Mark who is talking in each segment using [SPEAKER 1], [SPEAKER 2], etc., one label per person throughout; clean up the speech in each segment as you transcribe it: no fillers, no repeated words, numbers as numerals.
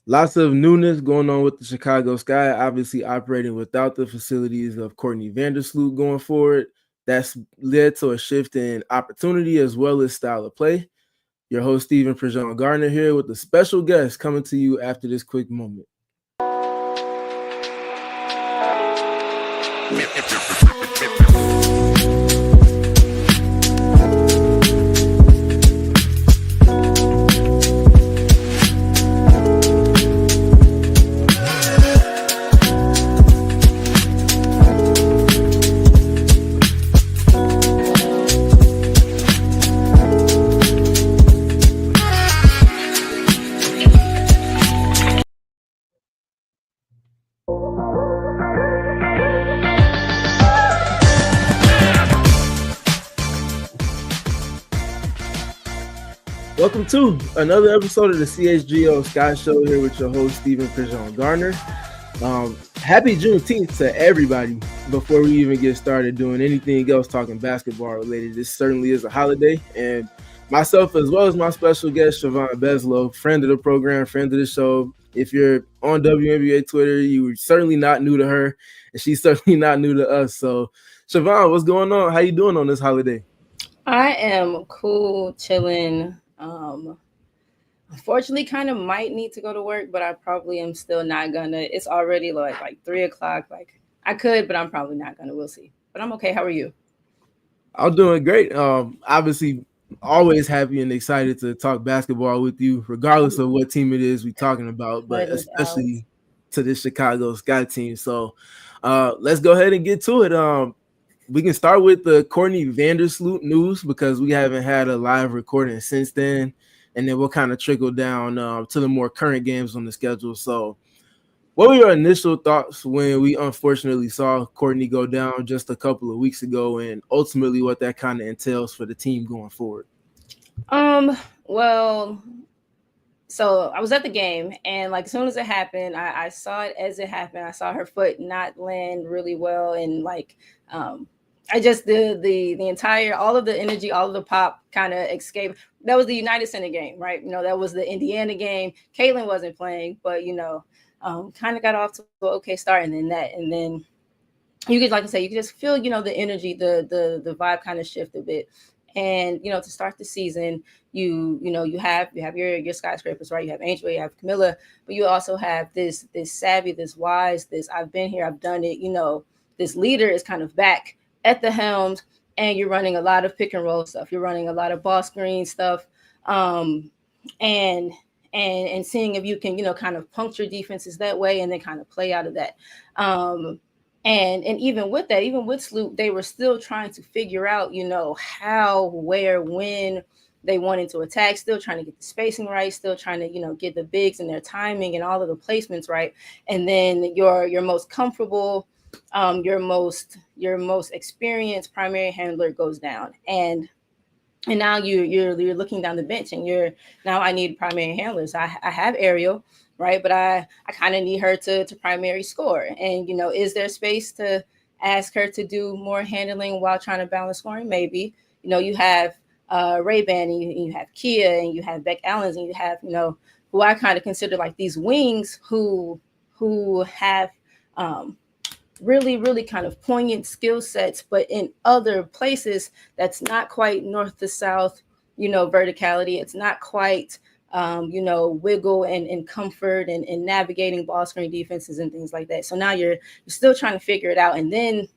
[SPEAKER 1] Lots of newness going on with the Chicago Sky, obviously operating without the facilities of Courtney Vandersloot going forward. That's led to a shift in opportunity as well as style of play. Your host, Stephen PridGeon-Garner, here with a special guest coming to you after this quick moment. Welcome to another episode of the CHGO Sky Show here with your host, Stephen PridGeon-Garner. Happy Juneteenth to everybody. Before we even get started doing anything else talking basketball related, this certainly is a holiday. And myself, as well as my special guest, Siobhan Beslow, friend of the program, friend of the show. If you're on WNBA Twitter, you're certainly not new to her, and she's certainly not new to us. So, Siobhan, what's going on? How you doing on this holiday?
[SPEAKER 2] I am cool, chilling. Unfortunately, kind of might need to go to work, but I probably am still not gonna. It's already like 3 o'clock. Like I could, but I'm probably not gonna. We'll see. But I'm okay. How are you?
[SPEAKER 1] I'm doing great. Obviously, always happy and excited to talk basketball with you, regardless of what team it is we're talking about, but
[SPEAKER 2] But
[SPEAKER 1] especially to the Chicago Sky team. So, let's go ahead and get to it. We can start with the Courtney Vandersloot news because we haven't had a live recording since then, and then we'll kind of trickle down to the more current games on the schedule. So, what were your initial thoughts when we unfortunately saw Courtney go down just a couple of weeks ago, and ultimately what that kind of entails for the team going forward?
[SPEAKER 2] well, so I was at the game, and like as soon as it happened, I saw it as it happened. I saw her foot not land really well, and like I just the entire all of the energy, all of the pop kind of escaped. That was the United Center game, right? That was the Indiana game. Caitlin wasn't playing, but kind of got off to an okay start, and then you could, like I say, you could just feel, the energy, the vibe kind of shift a bit. And to start the season, you have your skyscrapers, right? You have Angel, you have Kamilla, but you also have this savvy, this wise, this I've been here, I've done it. This leader is kind of back at the helms, and you're running a lot of pick and roll stuff. You're running a lot of ball screen stuff, and and seeing if you can kind of puncture defenses that way, and then kind of play out of that. And even with that, even with Sloot, they were still trying to figure out, how, where, when they wanted to attack, still trying to get the spacing right, still trying to, get the bigs and their timing and all of the placements right. And then your most comfortable, your most experienced primary handler goes down. And now you're looking down the bench, and now I need primary handlers. I have Ariel, right? But I kind of need her to primary score. And is there space to ask her to do more handling while trying to balance scoring? Maybe. You have Ray-Ban, and you have Kia, and you have Beck Allens, and you have who I kind of consider like these wings who have really, really kind of poignant skill sets, but in other places that's not quite north to south, verticality. It's not quite, wiggle and comfort and navigating ball screen defenses and things like that. So now you're still trying to figure it out. And then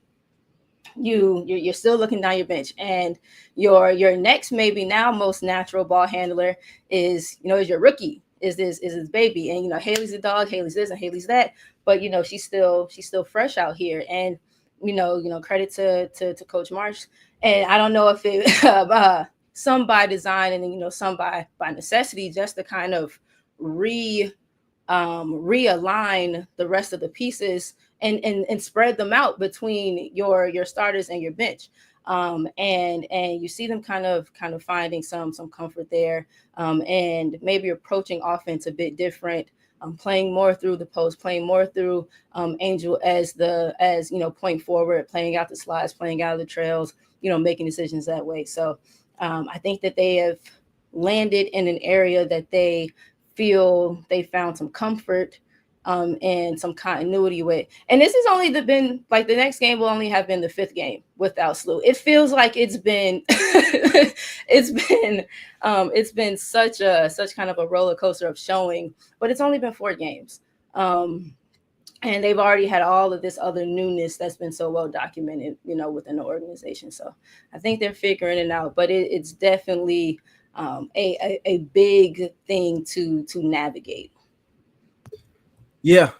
[SPEAKER 2] you're still looking down your bench, and your next, maybe now most natural ball handler is your rookie, is this baby. And Haley's a dog, Haley's this and Haley's that, but she's still fresh out here. And credit to Coach Marsh. And I don't know if it some by design, and then some by necessity, just to kind of realign the rest of the pieces and spread them out between your starters and your bench. And you see them kind of finding some comfort there, and maybe approaching offense a bit different, playing more through the post, playing more through Angel as point forward, playing out the slides, playing out of the trails, making decisions that way. So I think that they have landed in an area that they feel they found some comfort and some continuity with. And this has only been like, the next game will only have been the 5th game without Sloot. It feels like it's been it's been such kind of a roller coaster of showing, but it's only been 4 games. And they've already had all of this other newness that's been so well documented, within the organization. So I think they're figuring it out, but it's definitely a big thing to navigate.
[SPEAKER 1] Yeah,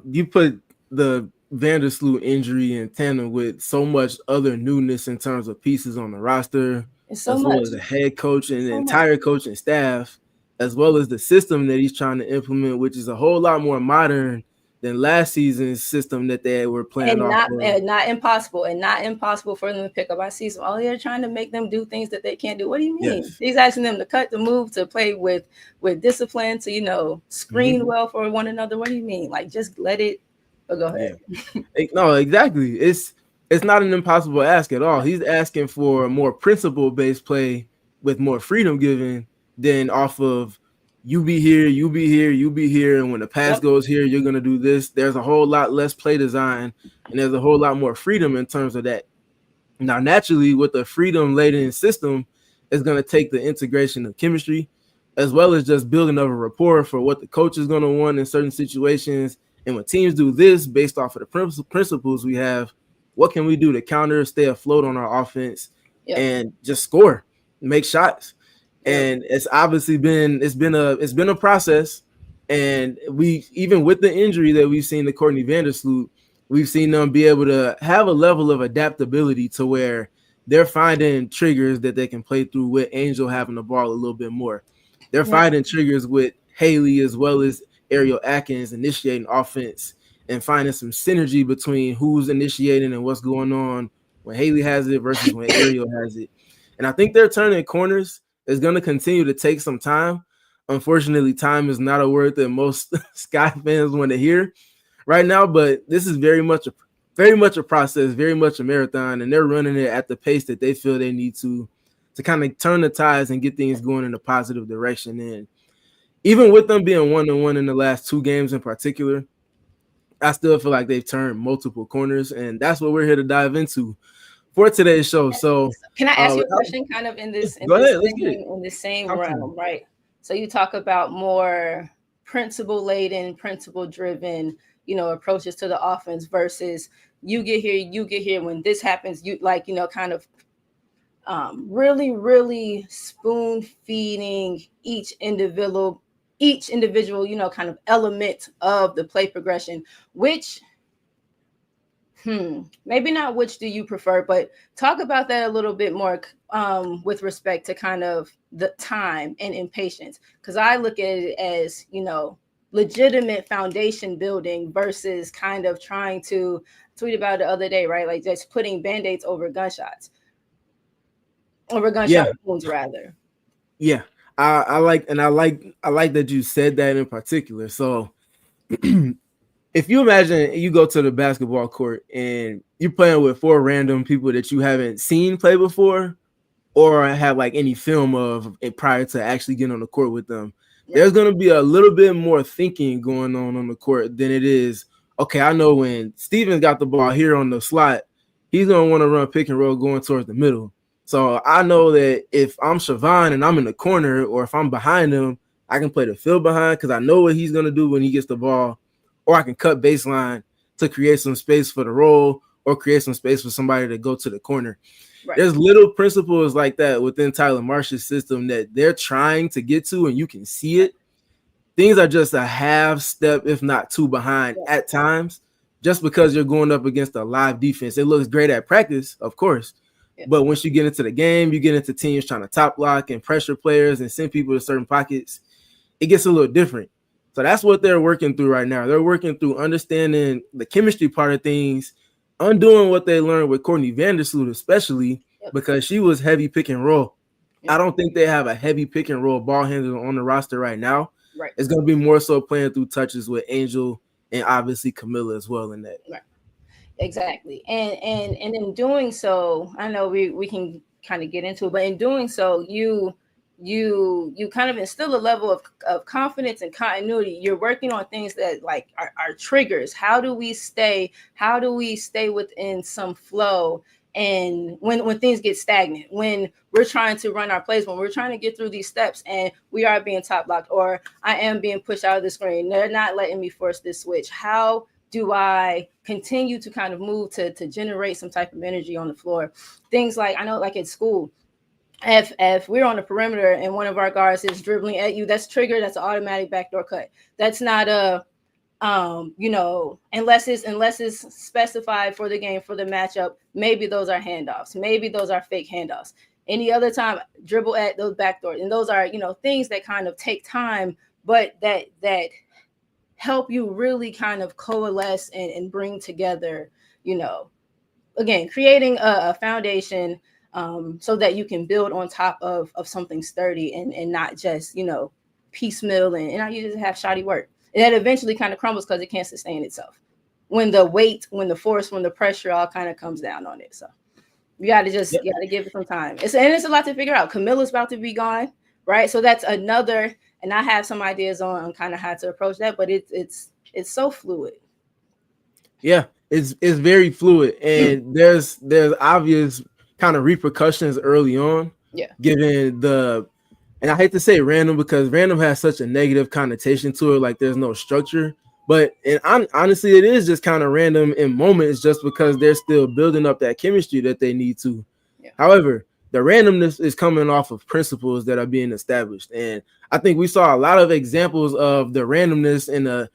[SPEAKER 1] you put the Vandersloot injury in tandem with so much other newness in terms of pieces on the roster, as well as the head coach and the entire coaching staff, as well as the system that he's trying to implement, which is a whole lot more modern than last season's system that they were playing off of.
[SPEAKER 2] And not impossible for them to pick up. I see some, they're trying to make them do things that they can't do. What do you mean? Yes. He's asking them to cut the move, to play with discipline, to screen well for one another. What do you mean? Like, just let it go ahead.
[SPEAKER 1] Yeah. No, exactly. It's not an impossible ask at all. He's asking for more principle-based play with more freedom given than off of you be here, you be here, you be here, and when the pass goes here, you're going to do this. There's a whole lot less play design, and there's a whole lot more freedom in terms of that. Now, naturally, with the freedom-laden system, it's going to take the integration of chemistry, as well as just building up a rapport for what the coach is going to want in certain situations. And when teams do this based off of the principles we have, what can we do to counter, stay afloat on our offense, and just score, make shots? And it's obviously been a process, and we, even with the injury that we've seen to Courtney Vandersloot, we've seen them be able to have a level of adaptability to where they're finding triggers that they can play through with Angel having the ball a little bit more. They're finding triggers with Haley as well as Ariel Atkins initiating offense and finding some synergy between who's initiating and what's going on when Haley has it versus when Ariel has it. And I think they're turning corners. It's going to continue to take some time. Unfortunately, time is not a word that most Sky fans want to hear right now, but this is very much a process, very much a marathon, and they're running it at the pace that they feel they need to kind of turn the tides and get things going in a positive direction. And even with them being 1-1 in the last 2 games in particular, I still feel like they've turned multiple corners, and that's what we're here to dive into for today's show. So
[SPEAKER 2] can I ask you a question kind of in this same realm, right? So you talk about more principle-laden, principle-driven, approaches to the offense versus you get here, when this happens, you kind of really, really spoon-feeding each individual, kind of element of the play progression, which maybe not which do you prefer, but talk about that a little bit more with respect to kind of the time and impatience. Because I look at it as, legitimate foundation building versus kind of trying to tweet about it the other day, right? Like just putting Band-Aids over gunshots. Over gunshot wounds, rather.
[SPEAKER 1] Yeah. I like that you said that in particular. So if you imagine you go to the basketball court and you're playing with 4 random people that you haven't seen play before or have like any film of it prior to actually getting on the court with them, there's going to be a little bit more thinking going on the court than it is, okay, I know when Stevens got the ball here on the slot, he's going to want to run pick and roll going towards the middle. So I know that if I'm Siobhan and I'm in the corner, or if I'm behind him, I can play the field behind because I know what he's going to do when he gets the ball, or I can cut baseline to create some space for the roll or create some space for somebody to go to the corner. Right. There's little principles like that within Tyler Marsh's system that they're trying to get to, and you can see it. Things are just a half step, if not 2 behind at times, just because you're going up against a live defense. It looks great at practice, of course. But once you get into the game, you get into teams trying to top block and pressure players and send people to certain pockets, it gets a little different. So that's what they're working through right now. They're working through understanding the chemistry part of things, undoing what they learned with Courtney Vandersloot, especially because she was heavy pick and roll. I don't think they have a heavy pick and roll ball handler on the roster right now. Right. It's going to be more so playing through touches with Angel and obviously Kamilla as well in that.
[SPEAKER 2] Right. Exactly. And in doing so, I know we can kind of get into it, but in doing so, you you kind of instill a level of confidence and continuity. You're working on things that like are triggers. How do we stay within some flow? And when things get stagnant, when we're trying to run our plays, when we're trying to get through these steps and we are being top blocked, or I am being pushed out of the screen, they're not letting me force this switch. How do I continue to kind of move to generate some type of energy on the floor? Things like, I know like at school, if we're on the perimeter and one of our guards is dribbling at you, that's triggered. That's an automatic backdoor cut. That's not a unless it's specified for the game, for the matchup, maybe those are handoffs, maybe those are fake handoffs. Any other time, dribble at those backdoors, and those are things that kind of take time, but that help you really kind of coalesce and bring together, again, creating a foundation, so that you can build on top of something sturdy and not just piecemeal and not you just have shoddy work. And that eventually kind of crumbles because it can't sustain itself when the weight, when the force, when the pressure all kind of comes down on it. So you got to give it some time. It's a lot to figure out. Camilla's about to be gone, right? So that's another, and I have some ideas on kind of how to approach that, but it's so fluid.
[SPEAKER 1] Yeah, it's very fluid, and there's obvious kind of repercussions early on.
[SPEAKER 2] Yeah,
[SPEAKER 1] given and I hate to say random because random has such a negative connotation to it, like there's no structure. But honestly, it is just kind of random in moments just because they're still building up that chemistry that they need to. Yeah. However, the randomness is coming off of principles that are being established. And I think we saw a lot of examples of the randomness in a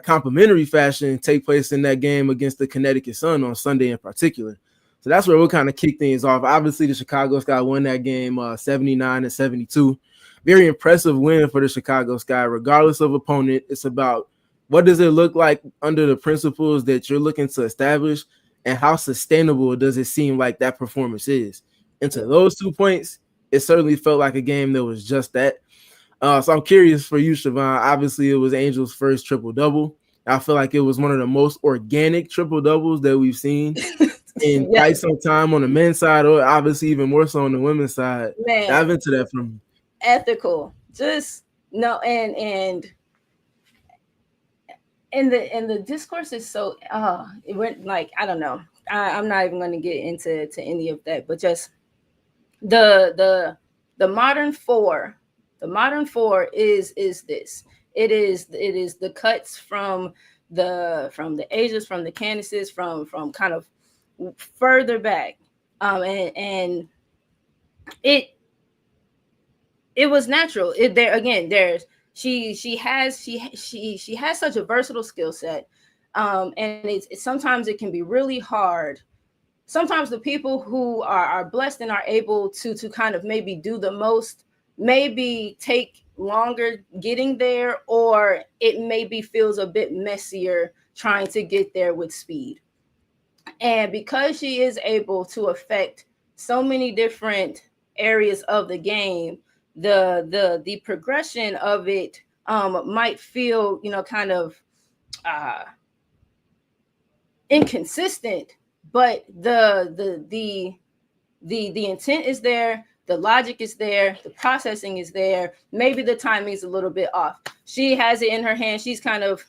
[SPEAKER 1] complementary fashion take place in that game against the Connecticut Sun on Sunday in particular. So that's where we'll kind of kick things off. Obviously, the Chicago Sky won that game 79-72. Very impressive win for the Chicago Sky, regardless of opponent. It's about what does it look like under the principles that you're looking to establish, and how sustainable does it seem like that performance is. And to those 2 points, it certainly felt like a game that was just that. So I'm curious for you, Siobhan. Obviously, it was Angel's first triple-double. I feel like it was one of the most organic triple-doubles that we've seen in quite some time on the men's side, or obviously even more so on the women's side. Man, dive into that from me.
[SPEAKER 2] Ethical, just no, and the discourse is so it went like, I don't know. I'm not even going to get into any of that, but just the modern four. The modern four is this. It is the cuts from the Asians, from the Candaces, from kind of further back, and it was natural. She has such a versatile skill set, and it's sometimes it can be really hard. Sometimes the people who are blessed and are able to kind of maybe do the most maybe take longer getting there, or it maybe feels a bit messier trying to get there with speed. And because she is able to affect so many different areas of the game, the progression of it might feel, kind of inconsistent, but the intent is there, the logic is there, the processing is there. Maybe the timing is a little bit off. She has it in her hand. She's kind of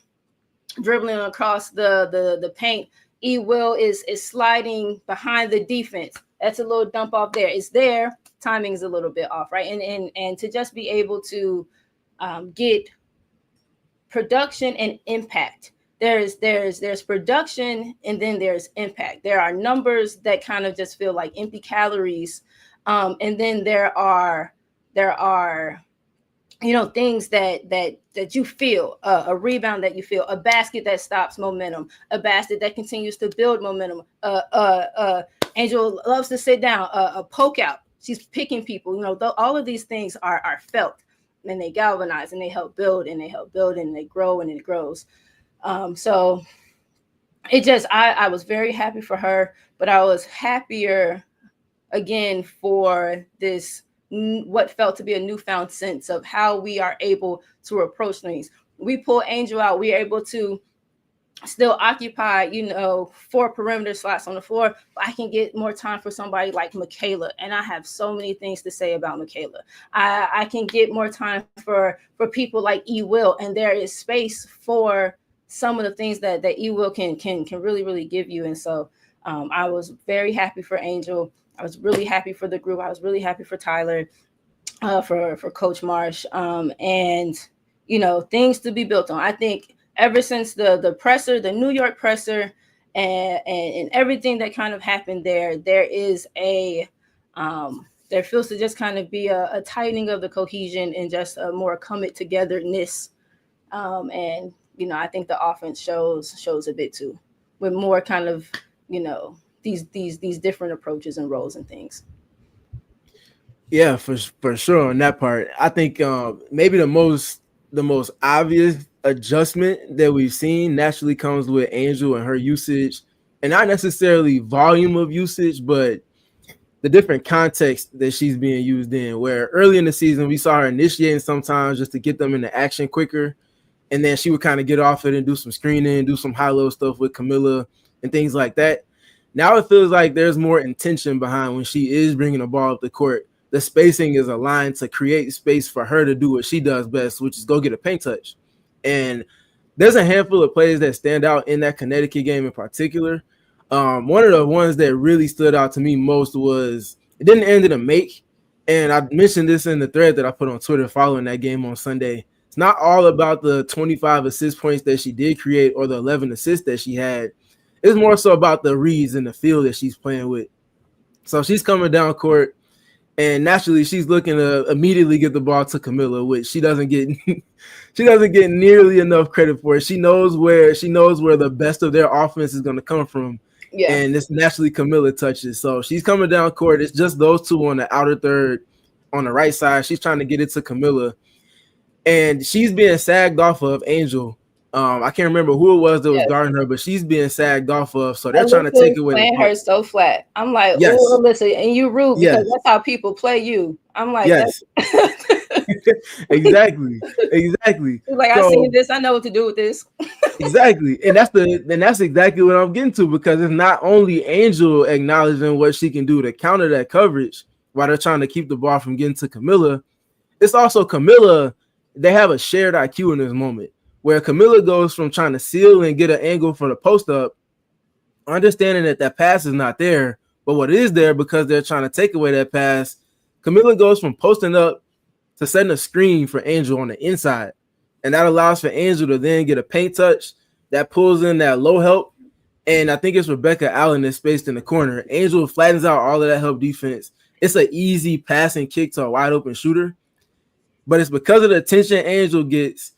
[SPEAKER 2] dribbling across the paint. Will is sliding behind the defense. That's a little dump off there. It's there. Timing is a little bit off, right? And to just be able to get production and impact. There's production, and then there's impact. There are numbers that kind of just feel like empty calories, and then there are things that you feel, a rebound that you feel, a basket that stops momentum, a basket that continues to build momentum. Angel loves to sit down, a poke out. She's picking people. All of these things are felt, and they galvanize, and they help build, and they grow, and it grows. So it just, I was very happy for her, but I was happier again for this, what felt to be a newfound sense of how we are able to approach things. We pull Angel out. We are able to still occupy, 4 perimeter slots on the floor, but I can get more time for somebody like Michaela. And I have so many things to say about Michaela. I can get more time for people like E Will, and there is space for some of the things that E Will can really, really give you. And so I was very happy for Angel. I was really happy for the group. I was really happy for Tyler, for Coach Marsh, and things to be built on. I think ever since the presser, the New York presser, and everything that kind of happened there is there feels to just kind of be a tightening of the cohesion and just a more come it togetherness, and I think the offense shows a bit too, with more kind of these different approaches and roles and things.
[SPEAKER 1] Yeah, for sure on that part. I think maybe the most obvious adjustment that we've seen naturally comes with Angel and her usage, and not necessarily volume of usage, but the different context that she's being used in. Where early in the season we saw her initiating sometimes just to get them into action quicker, and then she would kind of get off it and do some screening, do some high-low stuff with Kamilla and things like that. Now it feels like there's more intention behind when she is bringing the ball up the court. The spacing is aligned to create space for her to do what she does best, which is go get a paint touch. And there's a handful of plays that stand out in that Connecticut game in particular. One of the ones that really stood out to me most was it didn't end in a make. And I mentioned this in the thread that I put on Twitter following that game on Sunday. It's not all about the 25 assist points that she did create or the 11 assists that she had. It's more so about the reads in the field that she's playing with. So she's coming down court, and naturally she's looking to immediately get the ball to Kamilla, which she doesn't get nearly enough credit for. She knows where the best of their offense is going to come from. Yeah. And it's naturally Kamilla touches. So she's coming down court. It's just those two on the outer third on the right side. She's trying to get it to Kamilla, and she's being sagged off of Angel. I can't remember who it was that was guarding her, but she's being sagged off of. So they're trying to take away.
[SPEAKER 2] Playing her so flat. I'm like, oh, Alyssa, and you rude because that's how people play you. I'm like,
[SPEAKER 1] yes. Exactly.
[SPEAKER 2] Like, I seen this. I know what to do with this.
[SPEAKER 1] Exactly, and that's exactly what I'm getting to, because it's not only Angel acknowledging what she can do to counter that coverage while they're trying to keep the ball from getting to Kamilla. It's also Kamilla. They have a shared IQ in this moment, where Kamilla goes from trying to seal and get an angle for the post up, understanding that pass is not there, but what is there because they're trying to take away that pass. Kamilla goes from posting up to setting a screen for Angel on the inside, and that allows for Angel to then get a paint touch that pulls in that low help, and I think it's Rebecca Allen that's spaced in the corner. Angel flattens out all of that help defense. It's an easy passing kick to a wide open shooter, but it's because of the attention Angel gets,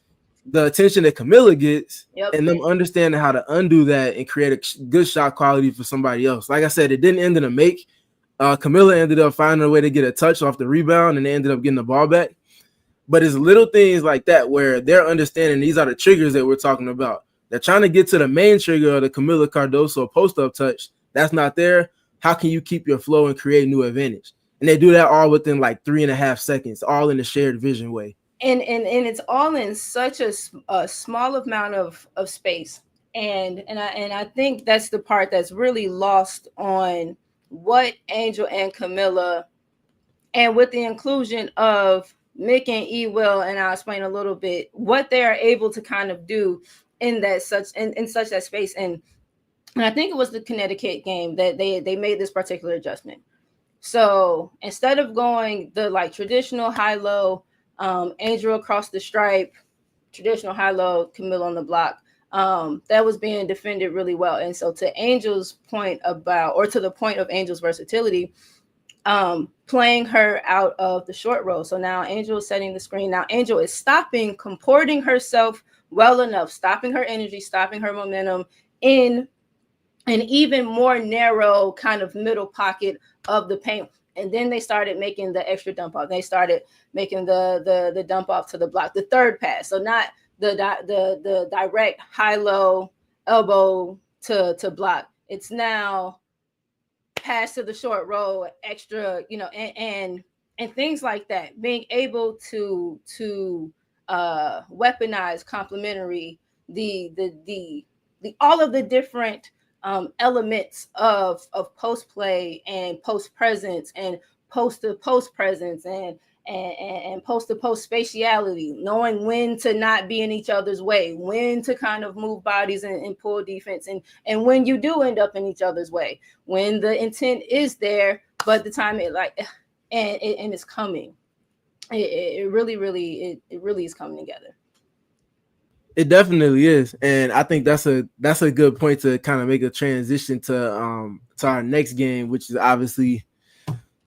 [SPEAKER 1] the attention that Kamilla gets, and them understanding how to undo that and create a good shot quality for somebody else. Like I said, it didn't end in a make. Kamilla ended up finding a way to get a touch off the rebound, and they ended up getting the ball back. But it's little things like that where they're understanding these are the triggers that we're talking about. They're trying to get to the main trigger of the Kamilla Cardoso post-up touch. That's not there. How can you keep your flow and create new advantage? And they do that all within like 3.5 seconds, all in a shared vision way.
[SPEAKER 2] And it's all in such a small amount of space. And I think that's the part that's really lost on what Angel and Kamilla, and with the inclusion of Mick and E Will, and I'll explain a little bit what they are able to kind of do in that such that space. And I think it was the Connecticut game that they made this particular adjustment. So instead of going the like traditional high-low, Angel across the stripe, traditional high-low, Kamilla on the block, that was being defended really well. And so to Angel's point about, or to the point of Angel's versatility, playing her out of the short row. So now Angel is setting the screen. Now Angel is stopping, comporting herself well enough, stopping her energy, stopping her momentum in an even more narrow kind of middle pocket of the paint. And then they started making the extra dump off. They started making the dump off to the block, the third pass. So not the direct high-low elbow to block. It's now pass to the short row, extra, and things like that. Being able to weaponize complementary the all of the different elements of post play and post presence and post to post presence and post to post spatiality, knowing when to not be in each other's way, when to kind of move bodies and pull defense, and when you do end up in each other's way, when the intent is there, but the time it it's coming. It really is coming together.
[SPEAKER 1] It definitely is, and I think that's a good point to kind of make a transition to our next game, which is obviously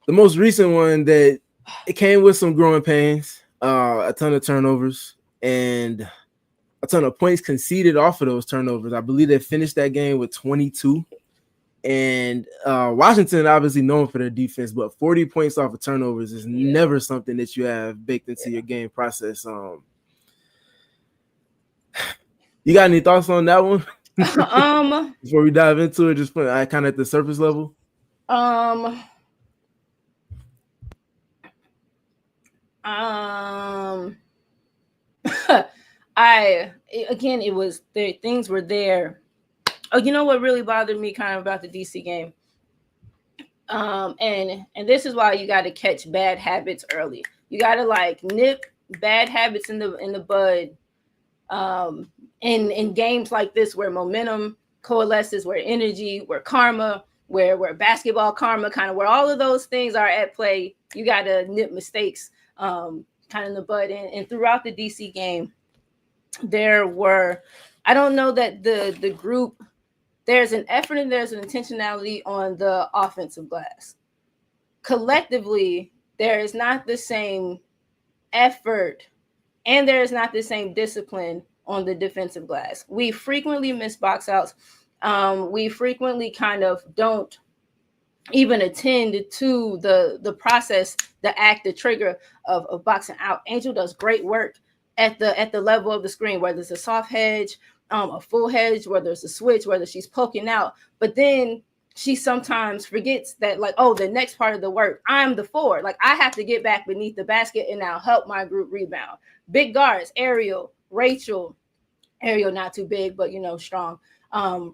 [SPEAKER 1] the most recent one that it came with some growing pains, a ton of turnovers, and a ton of points conceded off of those turnovers. I believe they finished that game with 22. And Washington obviously known for their defense, but 40 points off of turnovers is never something that you have baked into your game process. You got any thoughts on that one? Before we dive into it, just put kind of at the surface level.
[SPEAKER 2] It was things were there. Oh, you know what really bothered me kind of about the DC game? And this is why you got to catch bad habits early. You got to like nip bad habits in the bud. In games like this where momentum coalesces, where energy, where karma, where basketball karma, kind of where all of those things are at play, you got to nip mistakes kind of in the bud. And throughout the DC game, there were, I don't know that the group, there's an effort and there's an intentionality on the offensive glass. Collectively, there is not the same effort and there is not the same discipline on the defensive glass. We frequently miss box outs. We frequently kind of don't even attend to the process, the act, the trigger of boxing out. Angel does great work at the level of the screen, whether it's a soft hedge, a full hedge, whether it's a switch, whether she's poking out. But then she sometimes forgets that, like, oh, the next part of the work, I'm the forward. Like, I have to get back beneath the basket and now help my group rebound. Big guards, Ariel, Rachel, Ariel not too big, but, strong.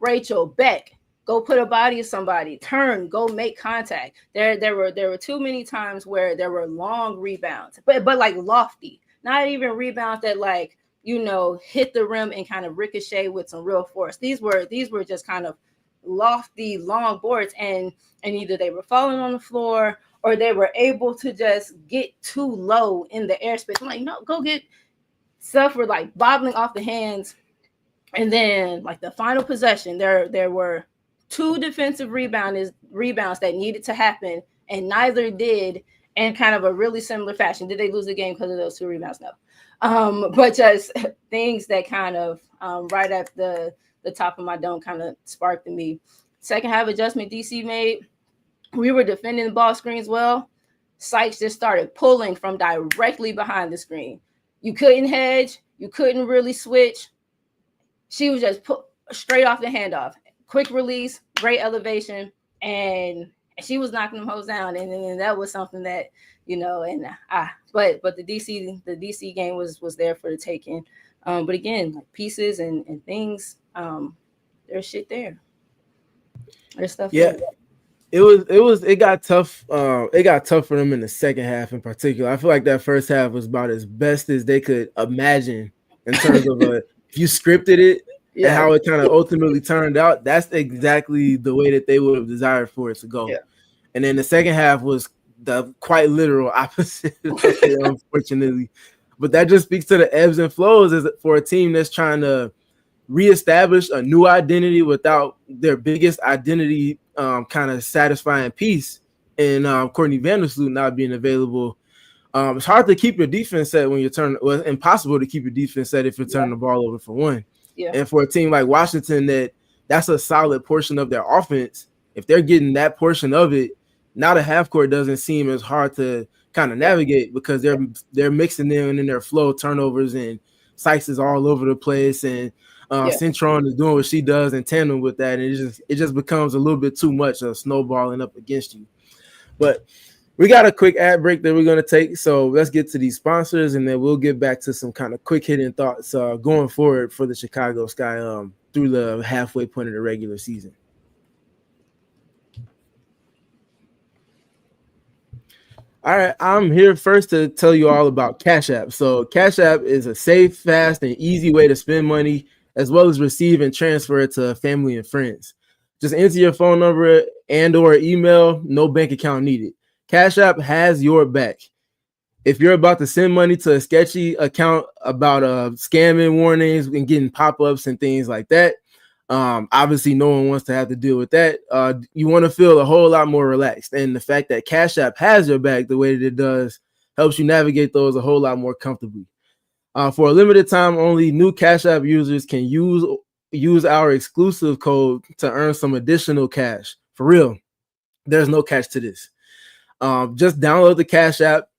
[SPEAKER 2] Rachel, Beck, go put a body of somebody, turn, go make contact. There were too many times where there were long rebounds, but like lofty, not even rebounds that like, hit the rim and kind of ricochet with some real force. These were just kind of lofty, long boards, and either they were falling on the floor or they were able to just get too low in the airspace. I'm like, no, go get stuff were like bobbling off the hands. And then like the final possession, there were two defensive rebounds that needed to happen, and neither did, in kind of a really similar fashion. Did they lose the game because of those two rebounds? No. But just things that kind of right at the top of my dome kind of sparked in me. Second half adjustment DC made. We were defending the ball screens well. Sykes just started pulling from directly behind the screen. You couldn't hedge. You couldn't really switch. She was just put straight off the handoff. Quick release, great elevation, and she was knocking them hoes down. And that was something that, but the DC game was there for the taking. But again, like pieces and things, there's shit there. There's stuff.
[SPEAKER 1] Yeah. There. It got tough. It got tough for them in the second half in particular. I feel like that first half was about as best as they could imagine in terms of if you scripted it and how it kind of ultimately turned out. That's exactly the way that they would have desired for it to go. Yeah. And then the second half was the quite literal opposite, unfortunately. But that just speaks to the ebbs and flows as for a team that's trying to reestablish a new identity without their biggest identity kind of satisfying piece in Courtney Vandersloot not being available. It's hard to keep your defense set when you're turning. Well, it's impossible to keep your defense set if you're turning the ball over for one. Yeah. And for a team like Washington, that's a solid portion of their offense. If they're getting that portion of it, now the half court doesn't seem as hard to kind of navigate because they're mixing them in their flow turnovers, and Sykes is all over the place, and Cintron is doing what she does in tandem with that, and it just becomes a little bit too much of snowballing up against you. But We got a quick ad break that we're going to take. So let's get to these sponsors, and then we'll get back to some kind of quick hitting thoughts going forward for the Chicago Sky through the halfway point of the regular season. All right, I'm here first to tell you all about Cash App. So Cash App is a safe, fast, and easy way to spend money, as well as receive and transfer it to family and friends. Just enter your phone number and or email, no bank account needed. Cash App has your back. If you're about to send money to a sketchy account about scamming warnings and getting pop-ups and things like that, obviously no one wants to have to deal with that. You want to feel a whole lot more relaxed, and the fact that Cash App has your back the way that it does helps you navigate those a whole lot more comfortably. For a limited time only, new Cash App users can use our exclusive code to earn some additional cash. For real, there's no catch to this. Just download the Cash App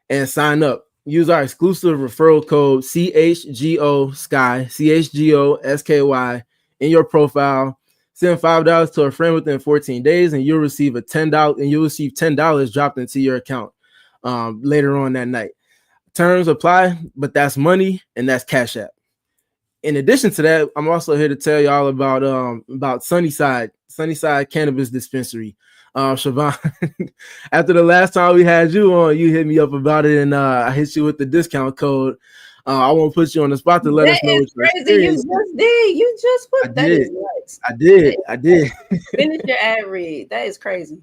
[SPEAKER 1] and sign up. Use our exclusive referral code CHGO Sky, CHGO SKY in your profile. Send $5 to a friend within 14 days, and you'll receive $10 dropped into your account later on that night. Terms apply, but that's money, and that's Cash App. In addition to that, I'm also here to tell y'all about Sunnyside Cannabis Dispensary. Siobhan, after the last time we had you on, you hit me up about it, and I hit you with the discount code. I won't put you on the spot to let us know.
[SPEAKER 2] That is crazy. You just did. You just put that. Is nuts.
[SPEAKER 1] I did.
[SPEAKER 2] Finish your ad read. That is crazy.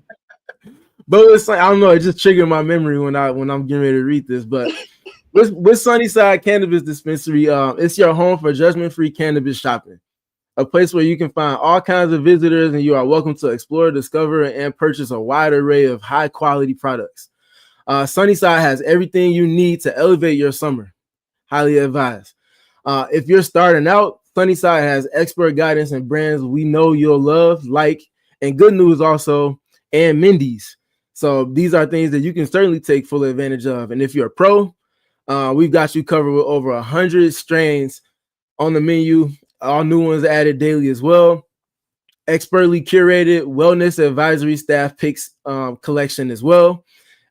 [SPEAKER 1] But it's like, I don't know. It just triggered my memory when I'm getting ready to read this. But with Sunnyside Cannabis Dispensary, it's your home for judgment-free cannabis shopping. A place where you can find all kinds of visitors, and you are welcome to explore, discover, and purchase a wide array of high-quality products. Sunnyside has everything you need to elevate your summer. Highly advised. If you're starting out, Sunnyside has expert guidance and brands we know you'll love, like, and good news also, and Mindy's. So these are things that you can certainly take full advantage of. And if you're a pro, we've got you covered with over 100 strains on the menu. All new ones added daily as well. Expertly curated wellness advisory staff picks collection as well.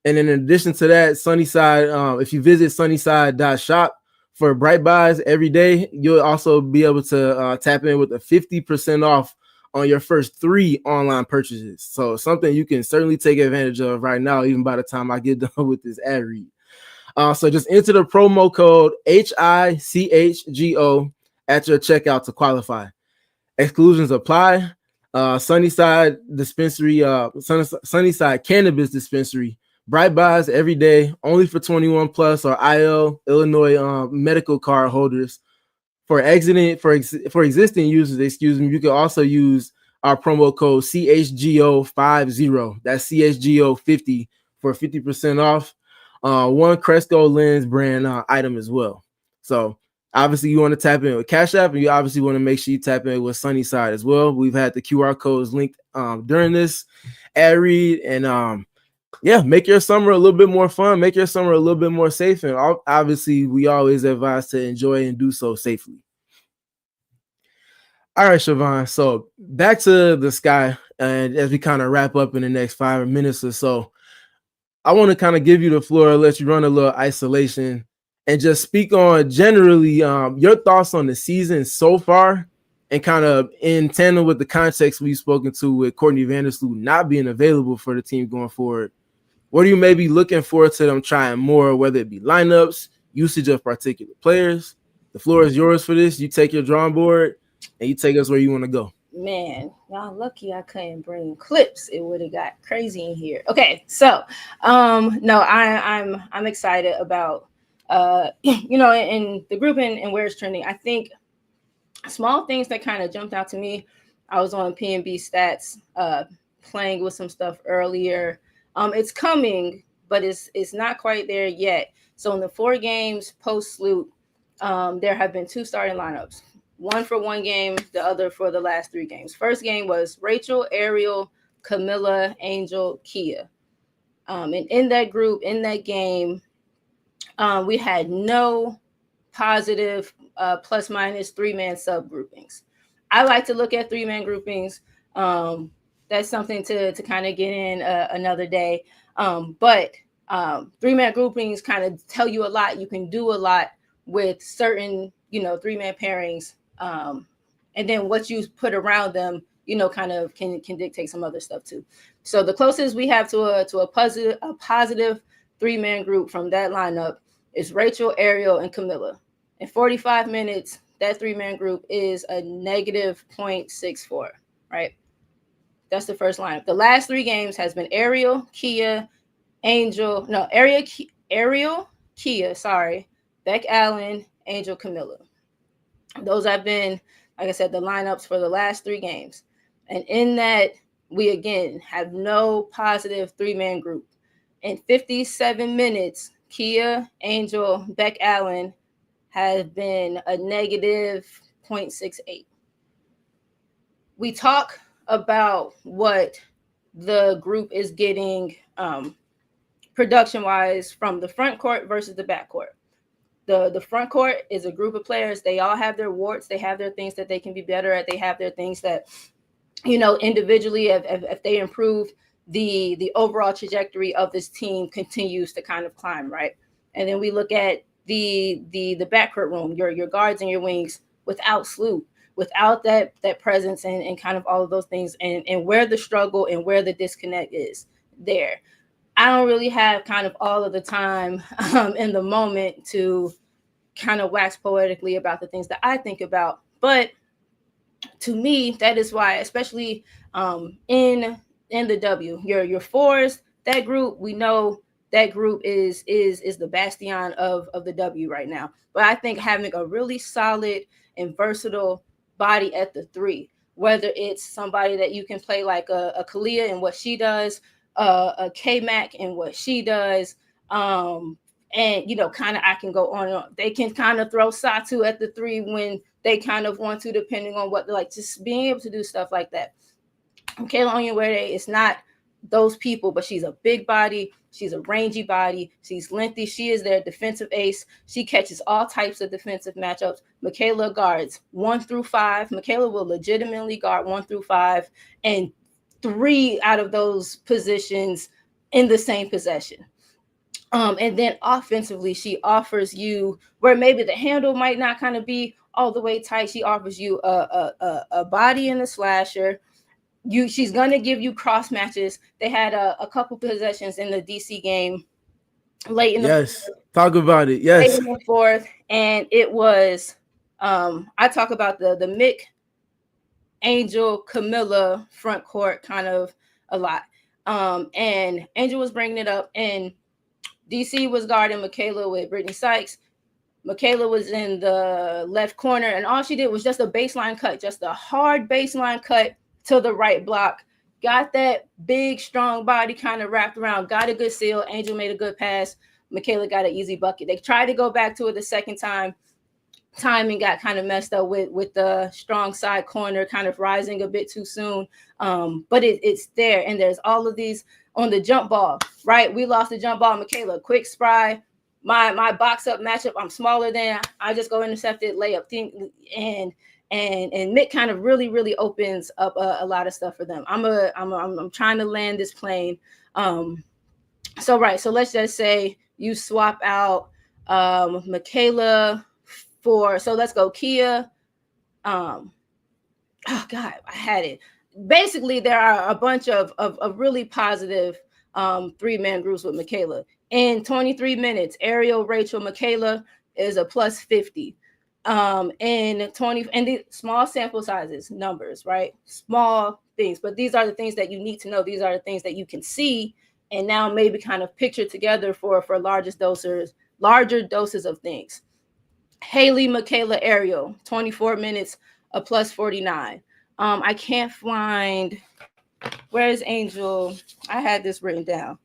[SPEAKER 1] And in addition to that, Sunnyside, if you visit sunnyside.shop for Bright Buys every day, you'll also be able to tap in with a 50% off on your first 3 online purchases. So something you can certainly take advantage of right now, even by the time I get done with this ad read. So just enter the promo code HICHGO at your checkout to qualify. Exclusions apply. Sunnyside Dispensary, Sunnyside Cannabis Dispensary, Bright Buys every day, only for 21 plus or Illinois medical card holders. For existing users, you can also use our promo code CHGO50. That's CHGO50 for 50% off. One Cresco Lens brand item as well. So obviously you want to tap in with Cash App, and you obviously want to make sure you tap in with Sunnyside as well. We've had the QR codes linked during this ad read, and make your summer a little bit more fun, make your summer a little bit more safe, and obviously we always advise to enjoy and do so safely. All right, Siobhan, so back to the Sky, and as we kind of wrap up in the next 5 minutes or so, I want to kind of give you the floor, let you run a little isolation, and just speak on generally your thoughts on the season so far, and kind of in tandem with the context we've spoken to with Courtney Vandersloot not being available for the team going forward. What are you maybe looking forward to them trying more, whether it be lineups, usage of particular players? The floor is yours for this. You take your drawing board and you take us where you want to go.
[SPEAKER 2] Man, y'all lucky I couldn't bring clips. It would have got crazy in here. Okay, so no, I'm excited about in the group and where it's trending. I think small things that kind of jumped out to me. I was on PNB Stats playing with some stuff earlier. It's coming, but it's not quite there yet. So in the 4 games post Sloot, there have been 2 starting lineups. One for 1 game, the other for the last 3 games. First game was Rachel, Ariel, Kamilla, Angel, Kia. And in that group, in that game, we had no positive plus minus 3-man sub groupings. I like to look at 3-man groupings. That's something to kind of get in another day. But three-man groupings kind of tell you a lot. You can do a lot with certain, three-man pairings. And then what you put around them, kind of can dictate some other stuff too. So the closest we have to a positive three-man group from that lineup is Rachel, Ariel, and Kamilla. In 45 minutes, that three-man group is a negative 0.64, right? That's the first lineup. The last three games has been Ariel, Kia, Angel, no, Ariel, Kia, Beck Allen, Angel, Kamilla. Those have been, like I said, the lineups for the last three games. And in that, we again have no positive three-man group. In 57 minutes, Kia, Angel, Beck Allen have been a negative 0.68. We talk about what the group is getting production-wise from the front court versus the back court. The front court is a group of players. They all have their warts. They have their things that they can be better at. They have their things that, individually, if they improve, the overall trajectory of this team continues to kind of climb, right? And then we look at the backcourt room, your guards and your wings without Sloot, without that presence and kind of all of those things, and where the struggle and where the disconnect is there. I don't really have kind of all of the time in the moment to kind of wax poetically about the things that I think about. But to me, that is why, especially in the W, your fours, that group, we know that group is the bastion of the W right now. But I think having a really solid and versatile body at the three, whether it's somebody that you can play like a Kalia and what she does, a K-Mac and what she does, and kind of I can go on and on. They can kind of throw Satu at the three when they kind of want to, depending on what, like, just being able to do stuff like that. Michaela Onyenwere is not those people, but she's a big body. She's a rangy body. She's lengthy. She is their defensive ace. She catches all types of defensive matchups. Michaela guards 1 through 5. Michaela will legitimately guard 1 through 5, and 3 out of those positions in the same possession. And then offensively, she offers you where maybe the handle might not kind of be all the way tight. She offers you a body and a slasher. She's going to give you cross matches. They had a couple possessions in the DC game late in the
[SPEAKER 1] fourth. Talk about it. Yes.
[SPEAKER 2] Late in the fourth. And it was, I talk about the Mick, Angel, Kamilla front court kind of a lot. And Angel was bringing it up, and DC was guarding Michaela with Brittany Sykes. Michaela was in the left corner, and all she did was just a baseline cut, just a hard baseline cut to the right block. Got that big, strong body kind of wrapped around, got a good seal. Angel made a good pass. Michaela got an easy bucket. They tried to go back to it the second time. Timing got kind of messed up with the strong side corner kind of rising a bit too soon. But it's there. And there's all of these on the jump ball, right? We lost the jump ball. Michaela, quick spry. My box up matchup, I'm smaller than, I just go intercepted, layup thing. And Mick kind of really opens up a lot of stuff for them. I'm trying to land this plane. So let's just say you swap out Michaela for, so let's go Kia. Oh God, I had it. Basically, there are a bunch of really positive 3-man groups with Michaela. In 23 minutes, Ariel, Rachel, Michaela is a plus 50. In 20, and the small sample sizes, numbers, right? Small things, but these are the things that you need to know. These are the things that you can see, and now maybe kind of picture together for larger doses of things. Haley, Michaela, Ariel, 24 minutes, a plus 49. I can't find, where's Angel? I had this written down.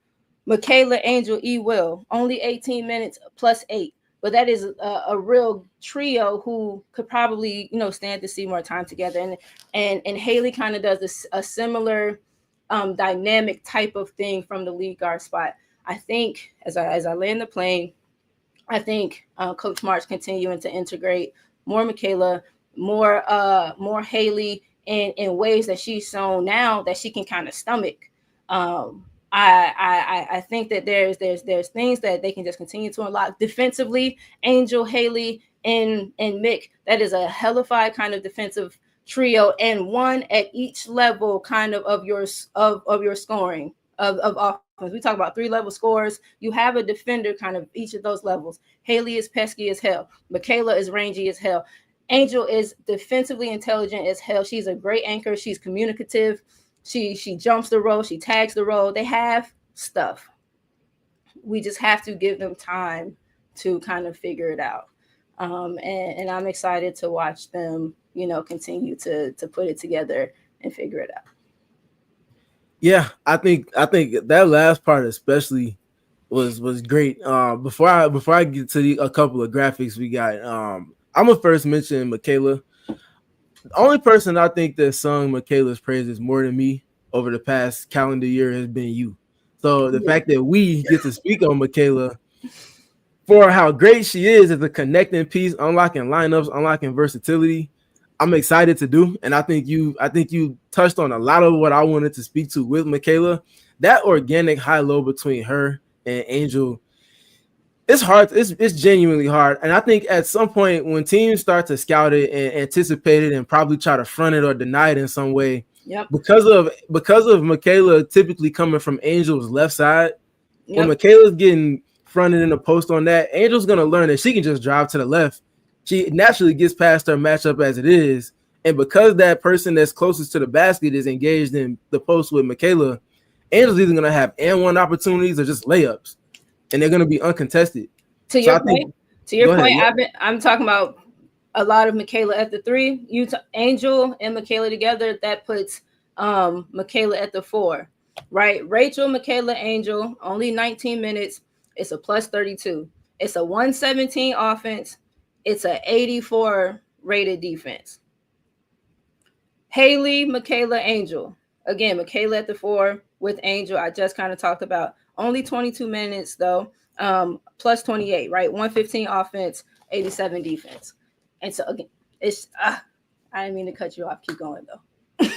[SPEAKER 2] Michaela, Angel, Will, only 18 minutes, plus 8. But that is a real trio who could probably, stand to see more time together. And Haley kind of does a similar dynamic type of thing from the lead guard spot. I think as I land the plane, I think Coach March continuing to integrate more Michaela, more Haley in ways that she's shown now that she can kind of stomach. I think that there's things that they can just continue to unlock defensively. Angel, Haley, and Mick, that is a hellified kind of defensive trio, and one at each level kind of your scoring of offense. We talk about 3-level scores. You have a defender kind of each of those levels. Haley is pesky as hell. Michaela is rangy as hell. Angel is defensively intelligent as hell. She's a great anchor. She's communicative. She jumps the road. She tags the road. They have stuff. We just have to give them time to kind of figure it out. And I'm excited to watch them, continue to put it together and figure it out.
[SPEAKER 1] Yeah, I think that last part especially was great. Before I get to a couple of graphics we got, I'm gonna first mention Michaela. The only person I think that sung Michaela's praises more than me over the past calendar year has been you. So the fact that we get to speak on Michaela for how great she is as a connecting piece, unlocking lineups, unlocking versatility, I'm excited to do. And I think you touched on a lot of what I wanted to speak to with Michaela. That organic high-low between her and Angel, it's hard. It's genuinely hard. And I think at some point when teams start to scout it and anticipate it and probably try to front it or deny it in some way, because of Michaela typically coming from Angel's left side, when Michaela's getting fronted in the post on that, Angel's going to learn that she can just drive to the left. She naturally gets past her matchup as it is. And because that person that's closest to the basket is engaged in the post with Michaela, Angel's either going to have and-one opportunities or just layups. And they're going to be uncontested.
[SPEAKER 2] To your point, I'm talking about a lot of Michaela at the 3. Angel and Michaela together, that puts Michaela at the 4, right? Rachel, Michaela, Angel, only 19 minutes. It's a plus 32. It's a 117 offense. It's a 84 rated defense. Haley, Michaela, Angel. Again, Michaela at the 4 with Angel. I just kind of talked about only 22 minutes though. Plus 28, right? 115 offense, 87 defense. And so again, it's I didn't mean to cut you off. Keep going though.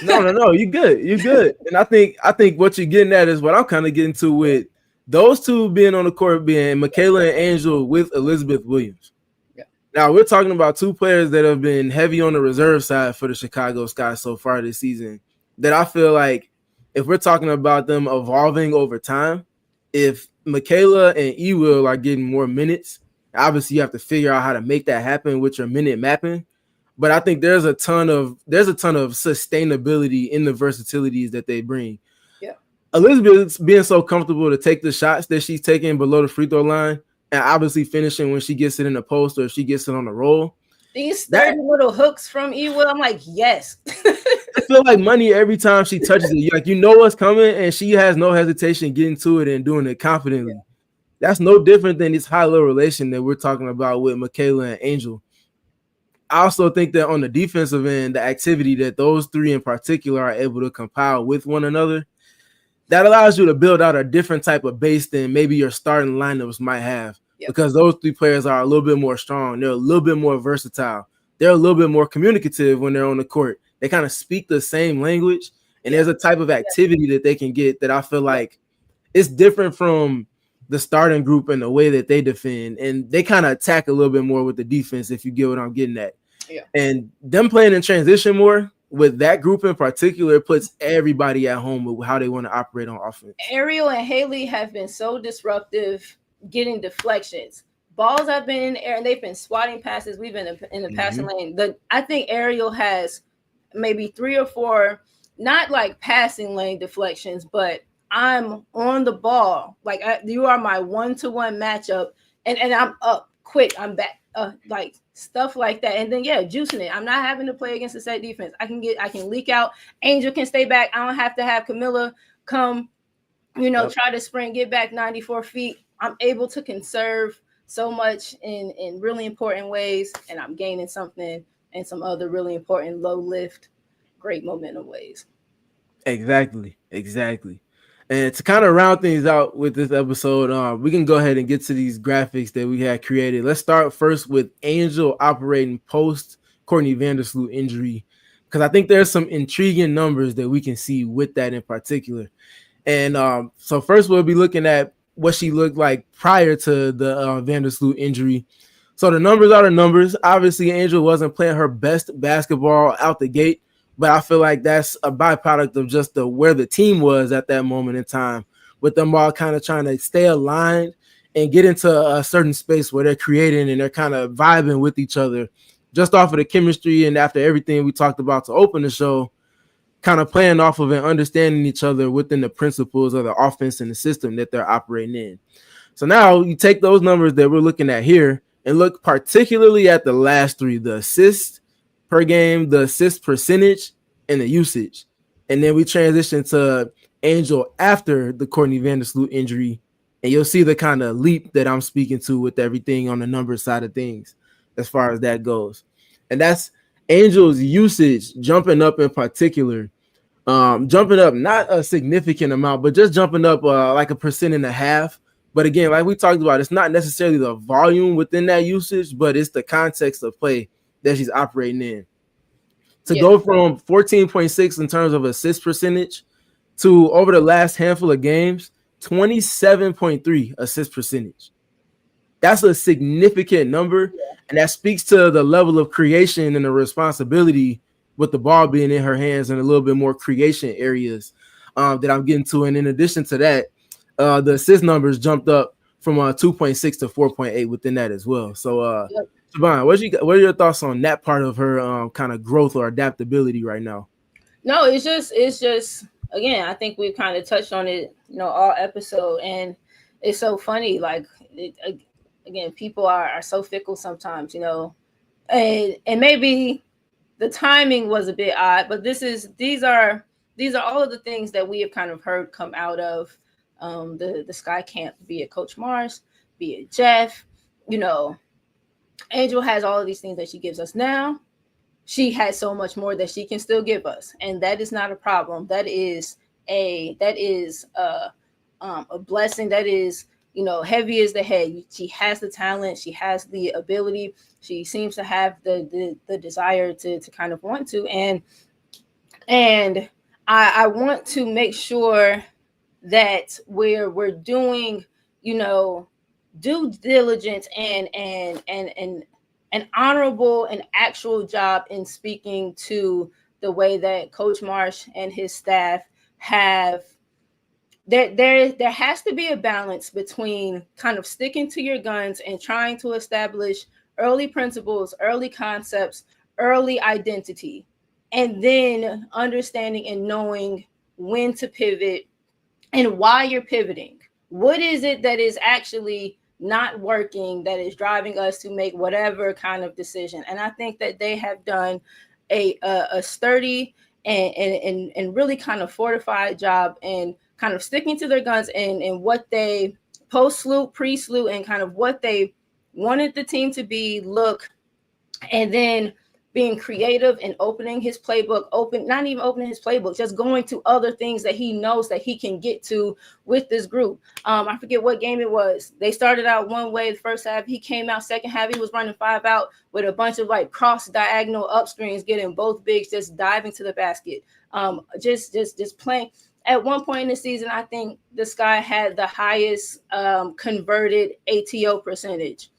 [SPEAKER 1] No. You good. And I think what you're getting at is what I'm kind of getting to with those two being on the court, being Michaela and Angel with Elizabeth Williams. Yeah. Now we're talking about two players that have been heavy on the reserve side for the Chicago Sky so far this season. That I feel like if we're talking about them evolving over time, if Michaela and E-Will are getting more minutes, obviously you have to figure out how to make that happen with your minute mapping. But I think there's a ton of sustainability in the versatilities that they bring. Yeah. Elizabeth being so comfortable to take the shots that she's taking below the free throw line and obviously finishing when she gets it in the post or if she gets it on the roll.
[SPEAKER 2] These 30 little hooks from E-Will, I'm like, yes.
[SPEAKER 1] I feel like money every time she touches it. Like, you know what's coming, and she has no hesitation getting to it and doing it confidently. Yeah. That's no different than this high-low relation that we're talking about with Michaela and Angel. I also think that on the defensive end, the activity that those 3 in particular are able to compile with one another, that allows you to build out a different type of base than maybe your starting lineups might have. Yep. Because those 3 players are a little bit more strong. They're a little bit more versatile. They're a little bit more communicative when they're on the court. They kind of speak the same language, and there's a type of activity that they can get that I feel like it's different from the starting group and the way that they defend, and they kind of attack a little bit more with the defense, if you get what I'm getting at. Yeah. And them playing in transition more with that group in particular puts everybody at home with how they want to operate on offense.
[SPEAKER 2] Ariel and Haley have been so disruptive, getting deflections. Balls have been in the air, and they've been swatting passes. We've been in the passing lane. I think Ariel has maybe 3 or 4, not like passing lane deflections, but I'm on the ball. Like you are my 1-to-1 matchup, and I'm up quick. I'm back, like stuff like that. And then juicing it. I'm not having to play against a set defense. I can leak out. Angel can stay back. I don't have to have Kamilla come, try to sprint, get back 94 feet. I'm able to conserve so much in really important ways, and I'm gaining something in some other really important low lift, great momentum ways.
[SPEAKER 1] Exactly. And to kind of round things out with this episode, we can go ahead and get to these graphics that we had created. Let's start first with Angel operating post Courtney Vandersloot injury, because I think there's some intriguing numbers that we can see with that in particular. And so first we'll be looking at what she looked like prior to the Vandersloot injury. So the numbers are the numbers. Obviously, Angel wasn't playing her best basketball out the gate, but I feel like that's a byproduct of just where the team was at that moment in time, with them all kind of trying to stay aligned and get into a certain space where they're creating and they're kind of vibing with each other just off of the chemistry and after everything we talked about to open the show, kind of playing off of and understanding each other within the principles of the offense and the system that they're operating in. So now you take those numbers that we're looking at here and look particularly at the last three, the assists per game, the assist percentage, and the usage. And then we transition to Angel after the Courtney Vandersloot injury, and you'll see the kind of leap that I'm speaking to with everything on the numbers side of things as far as that goes. And that's Angel's usage jumping up in particular. Jumping up not a significant amount, but just jumping up like 1.5%. But again, like we talked about, it's not necessarily the volume within that usage, but it's the context of play that she's operating in. To go from 14.6 in terms of assist percentage to over the last handful of games, 27.3 assist percentage. That's a significant number, and that speaks to the level of creation and the responsibility with the ball being in her hands and a little bit more creation areas that I'm getting to. And in addition to that, the assist numbers jumped up from 2.6 to 4.8 within that as well. So, Siobhan, what are your thoughts on that part of her kind of growth or adaptability right now?
[SPEAKER 2] No, it's just again, I think we've kind of touched on it, all episode, and it's so funny. Like, again, people are so fickle sometimes, and maybe the timing was a bit odd, but these are all of the things that we have kind of heard come out of the Sky Camp, be it Coach Mars, be it Jeff. Angel has all of these things that she gives us now. She has so much more that she can still give us, and that is not a problem. That is a blessing. That is, heavy as the head. She has the talent. She has the ability. She seems to have the desire to kind of want to, and I want to make sure that we're doing, due diligence and an honorable and actual job in speaking to the way that Coach Marsh and his staff have. There has to be a balance between kind of sticking to your guns and trying to establish early principles, early concepts, early identity, and then understanding and knowing when to pivot and why you're pivoting. What is it that is actually not working that is driving us to make whatever kind of decision? And I think that they have done a sturdy and really kind of fortified job in kind of sticking to their guns and what they post-sloot, pre-sloot, and kind of what they wanted the team to be, look, and then being creative and opening his playbook, not even opening his playbook, just going to other things that he knows that he can get to with this group. I forget what game it was. They started out one way the first half. He came out second half. He was running 5 out with a bunch of like cross diagonal up screens, getting both bigs, just diving to the basket. Just playing. At one point in the season, I think the Sky had the highest converted ATO percentage.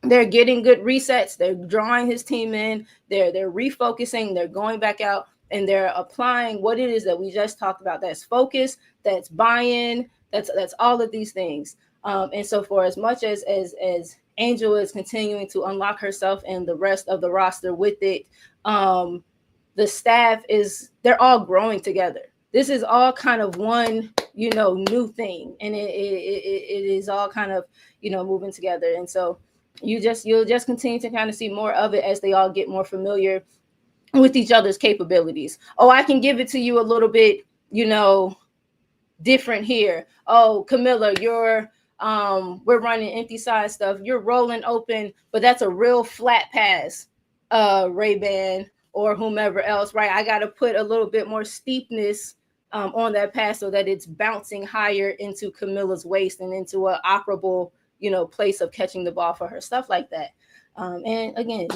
[SPEAKER 2] They're getting good resets. They're drawing his team in. They're refocusing. They're going back out, and they're applying what it is that we just talked about. That's focus. That's buy-in. That's all of these things. And so, for as much as Angel is continuing to unlock herself and the rest of the roster with it, the staff they're all growing together. This is all kind of one, new thing, and it is all kind of, moving together. And so you'll just continue to kind of see more of it as they all get more familiar with each other's capabilities. Oh, I can give it to you a little bit, different here. Oh, Kamilla, we're running empty side stuff. You're rolling open, but that's a real flat pass, Ray-Ban or whomever else, right? I got to put a little bit more steepness on that pass so that it's bouncing higher into Camilla's waist and into an operable, place of catching the ball for her, stuff like that. And again,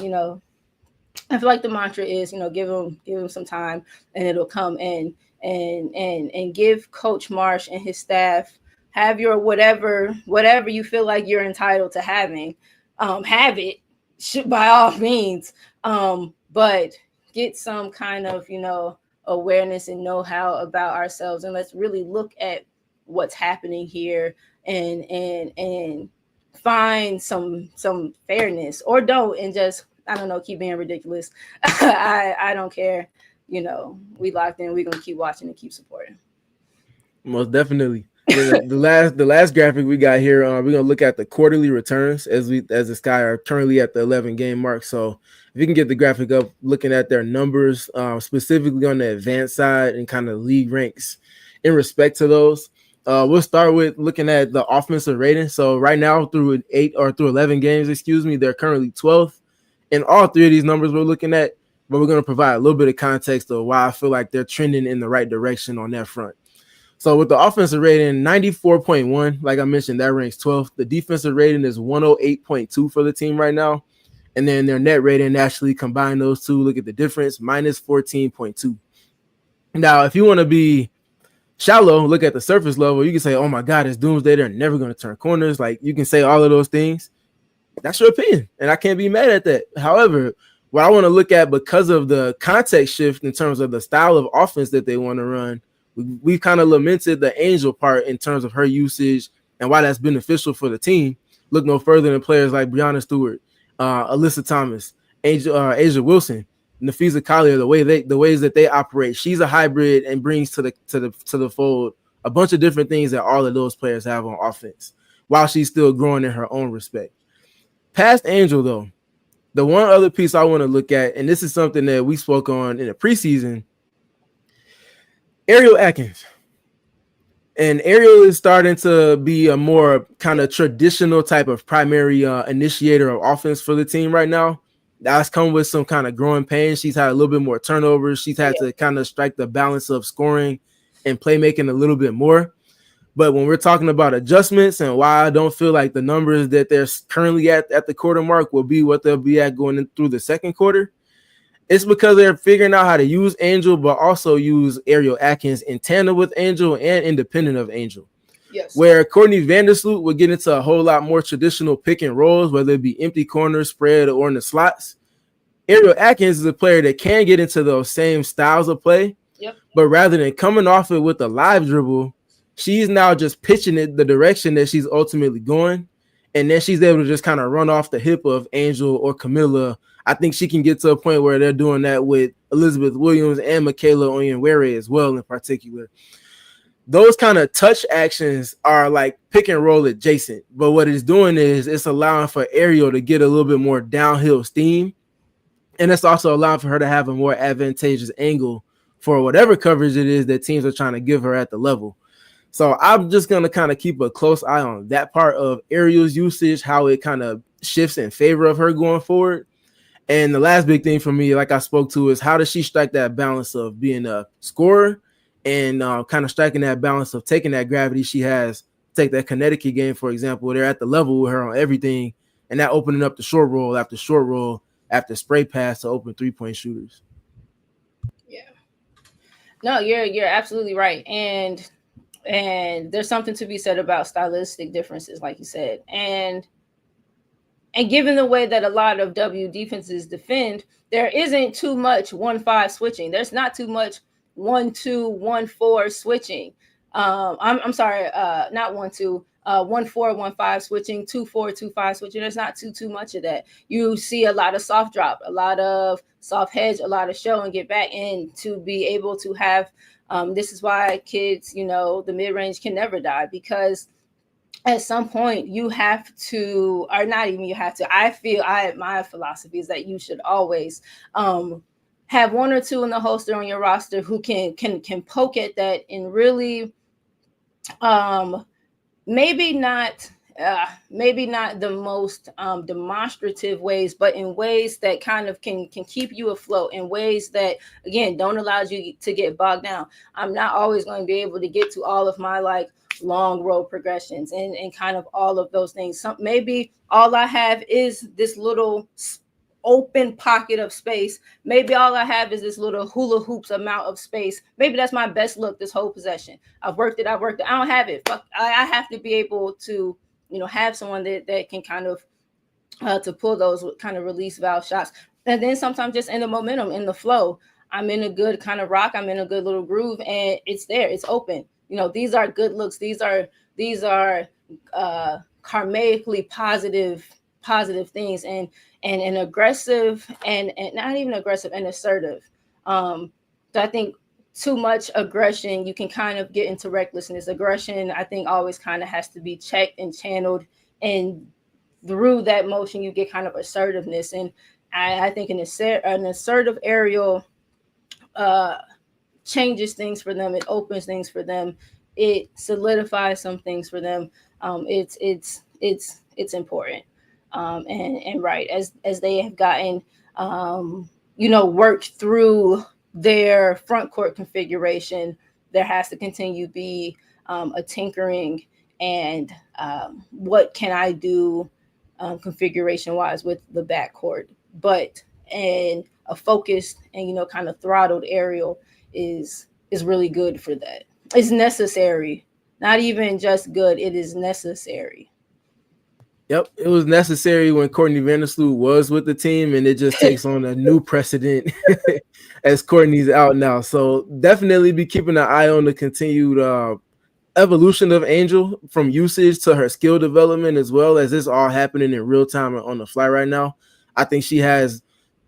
[SPEAKER 2] I feel like the mantra is, give him some time and it'll come in, and give Coach Marsh and his staff, have your whatever you feel like you're entitled to having, have it, by all means, but get some kind of, awareness and know-how about ourselves, and let's really look at what's happening here, and find some fairness, or don't, and just, I don't know, keep being ridiculous. I don't care. We locked in. We're gonna keep watching and keep supporting.
[SPEAKER 1] Most definitely. The last graphic we got here, we're gonna look at the quarterly returns as the Sky are currently at the 11 game mark. So if you can get the graphic up, looking at their numbers, specifically on the advanced side and kind of league ranks in respect to those. We'll start with looking at the offensive rating. So right now, through 11 games, they're currently 12th. In all three of these numbers we're looking at, but we're going to provide a little bit of context of why I feel like they're trending in the right direction on that front. So with the offensive rating, 94.1, like I mentioned, that ranks 12th. The defensive rating is 108.2 for the team right now. And then their net rating, actually combine those two, look at the difference, minus 14.2. Now, if you want to be shallow, look at the surface level, you can say, oh my God, it's doomsday. They're never going to turn corners. Like, you can say all of those things. That's your opinion, and I can't be mad at that. However, what I want to look at, because of the context shift in terms of the style of offense that they want to run, we've kind of lamented the Angel part in terms of her usage and why that's beneficial for the team. Look no further than players like Breonna Stewart, Alyssa Thomas, Asia Wilson, Nafisa Collier. The ways that they operate, she's a hybrid and brings to the fold a bunch of different things that all of those players have on offense, while she's still growing in her own respect. Past Angel, though, the one other piece I want to look at, and this is something that we spoke on in the preseason, Ariel Atkins. And Ariel is starting to be a more kind of traditional type of primary initiator of offense for the team right now. That's come with some kind of growing pains. She's had a little bit more turnovers. She's had to kind of strike the balance of scoring and playmaking a little bit more. But when we're talking about adjustments and why I don't feel like the numbers that they're currently at the quarter mark will be what they'll be at going in through the second quarter, it's because they're figuring out how to use Angel, but also use Ariel Atkins in tandem with Angel and independent of Angel.
[SPEAKER 2] Yes.
[SPEAKER 1] Where Courtney Vandersloot would get into a whole lot more traditional pick and rolls, whether it be empty corners, spread, or in the slots. Ariel Atkins is a player that can get into those same styles of play, but rather than coming off it with a live dribble, she's now just pitching it the direction that she's ultimately going. And then she's able to just kind of run off the hip of Angel or Kamilla. I think she can get to a point where they're doing that with Elizabeth Williams and Michaela Onyenwere as well in particular. Those kind of touch actions are like pick and roll adjacent. But what it's doing is it's allowing for Ariel to get a little bit more downhill steam. And it's also allowing for her to have a more advantageous angle for whatever coverage it is that teams are trying to give her at the level. So I'm just going to kind of keep a close eye on that part of Ariel's usage, how it kind of shifts in favor of her going forward. And the last big thing for me, like I spoke to, is how does she strike that balance of being a scorer and kind of striking that balance of taking that gravity she has. Take that Connecticut game, for example, they're at the level with her on everything, and that opening up the short roll after spray pass to open 3-point shooters.
[SPEAKER 2] Yeah. No, you're absolutely right. And there's something to be said about stylistic differences, like you said. And given the way that a lot of W defenses defend, there isn't too much 1-5 switching. There's not too much 1-2, 1-4 switching. I'm sorry, not 1-2, 1-4, 1-5 switching, 2-4, 2-5 switching. There's not too much of that. You see a lot of soft drop, a lot of soft hedge, a lot of show and get back, and to be able to have this is why kids, the mid-range can never die, because at some point you have to, or not even you have to, my philosophy is that you should always have one or two in the holster on your roster who can poke at that in really maybe not the most demonstrative ways, but in ways that kind of can keep you afloat, in ways that, again, don't allow you to get bogged down. I'm not always going to be able to get to all of my long road progressions and kind of all of those things. Maybe all I have is this little open pocket of space. Maybe all I have is this little hula hoops amount of space. Maybe that's my best look this whole possession. I've worked it. I don't have it. Fuck, I have to be able to, have someone that can kind of to pull those kind of release valve shots. And then sometimes just in the momentum, in the flow, I'm in a good kind of rock. I'm in a good little groove, and it's there. It's open. These are good looks. These are karmically positive things, and aggressive, and not even aggressive, and assertive. So I think too much aggression, you can kind of get into recklessness. Aggression, I think, always kind of has to be checked and channeled, and through that motion, you get kind of assertiveness. And I think an assertive aerial changes things for them. It opens things for them. It solidifies some things for them. It's important. And right, as they have gotten, worked through their front court configuration, there has to continue to be a tinkering and what can I do configuration wise with the backcourt, and a focused and kind of throttled aerial is really good for that. It's necessary, not even just good. It is necessary.
[SPEAKER 1] Yep, it was necessary when Courtney Vandersloot was with the team, and it just takes on a new precedent as Courtney's out now. So definitely be keeping an eye on the continued evolution of Angel, from usage to her skill development, as well as this all happening in real time on the fly right now. I think she has